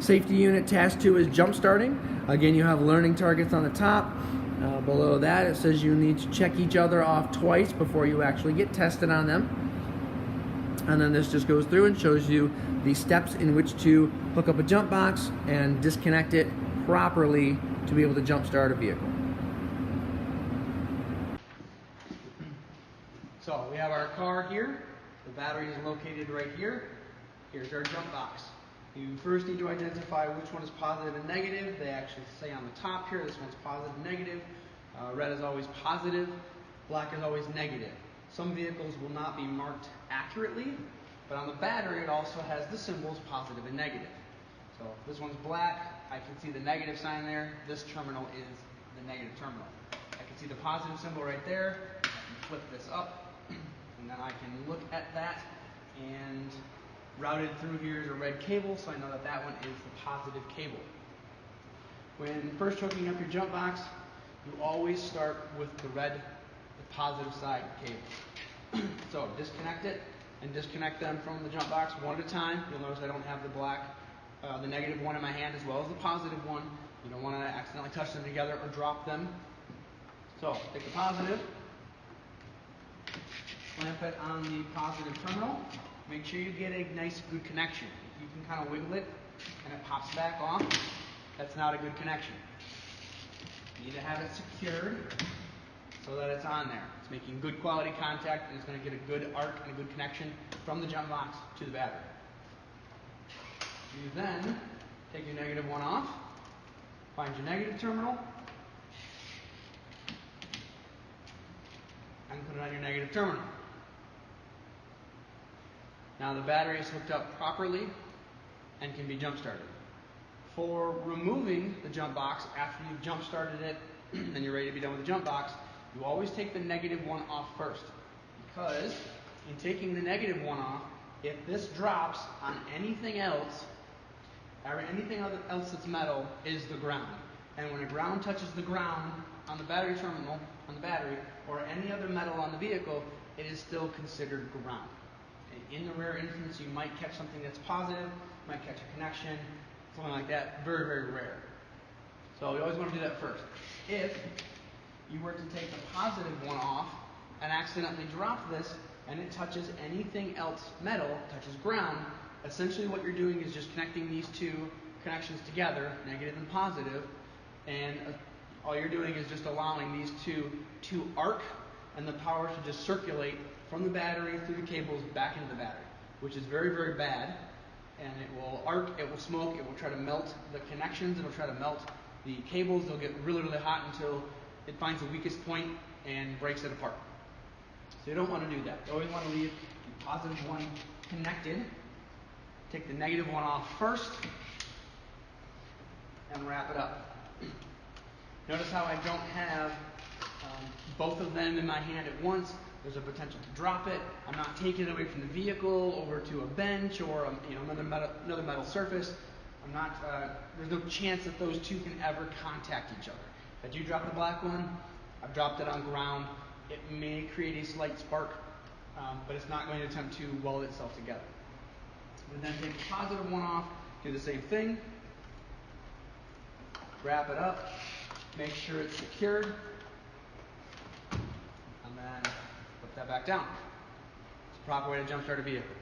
Safety unit task 2 is jump starting. Again, you have learning targets on the top. Below that, it says you need to check each other off twice before you actually get tested on them. And then this just goes through and shows you the steps in which to hook up a jump box and disconnect it properly to be able to jump start a vehicle. So we have our car here. The battery is located right here. Here's our jump box. You first need to identify which one is positive and negative. They actually say on the top here, this one's positive and negative. Red is always positive, black is always negative. Some vehicles will not be marked accurately, but on the battery it also has the symbols positive and negative. So if this one's black, I can see the negative sign there. This terminal is the negative terminal. I can see the positive symbol right there. I can flip this up, and then I can look at that, and routed through here is a red cable, so I know that that one is the positive cable. When first hooking up your jump box, you always start with the red, the positive side cable. So disconnect it and disconnect them from the jump box one at a time. You'll notice I don't have the negative one in my hand as well as the positive one. You don't want to accidentally touch them together or drop them. So take the positive, clamp it on the positive terminal. Make sure you get a nice, good connection. If you can kind of wiggle it and it pops back off, that's not a good connection. You need to have it secured so that it's on there. It's making good quality contact, and it's going to get a good arc and a good connection from the jump box to the battery. You then take your negative one off, find your negative terminal, and put it on your negative terminal. Now the battery is hooked up properly and can be jump started. For removing the jump box after you've jump started it and you're ready to be done with the jump box, you always take the negative one off first. Because in taking the negative one off, if this drops on anything else, or anything else that's metal is the ground. And when a ground touches the ground on the battery terminal, on the battery, or any other metal on the vehicle, it is still considered ground. In the rare instance, you might catch something that's positive, might catch a connection, something like that. Very, very rare. So you always want to do that first. If you were to take the positive one off and accidentally drop this and it touches anything else metal, touches ground, essentially what you're doing is just connecting these two connections together, negative and positive, and all you're doing is just allowing these two to arc and the power to just circulate from the battery through the cables back into the battery, which is very, very bad. And it will arc, it will smoke, it will try to melt the connections, it will try to melt the cables. They'll get really, really hot until it finds the weakest point and breaks it apart. So you don't want to do that. You always want to leave the positive one connected. Take the negative one off first and wrap it up. Notice how I don't have both of them in my hand at once. There's a potential to drop it. I'm not taking it away from the vehicle over to a bench or another metal surface. There's no chance that those two can ever contact each other. If I do drop the black one, I've dropped it on ground. It may create a slight spark, but it's not going to attempt to weld itself together. And then take the positive one off, do the same thing. Wrap it up, make sure it's secured, and then put that back down. It's the proper way to jump start a vehicle.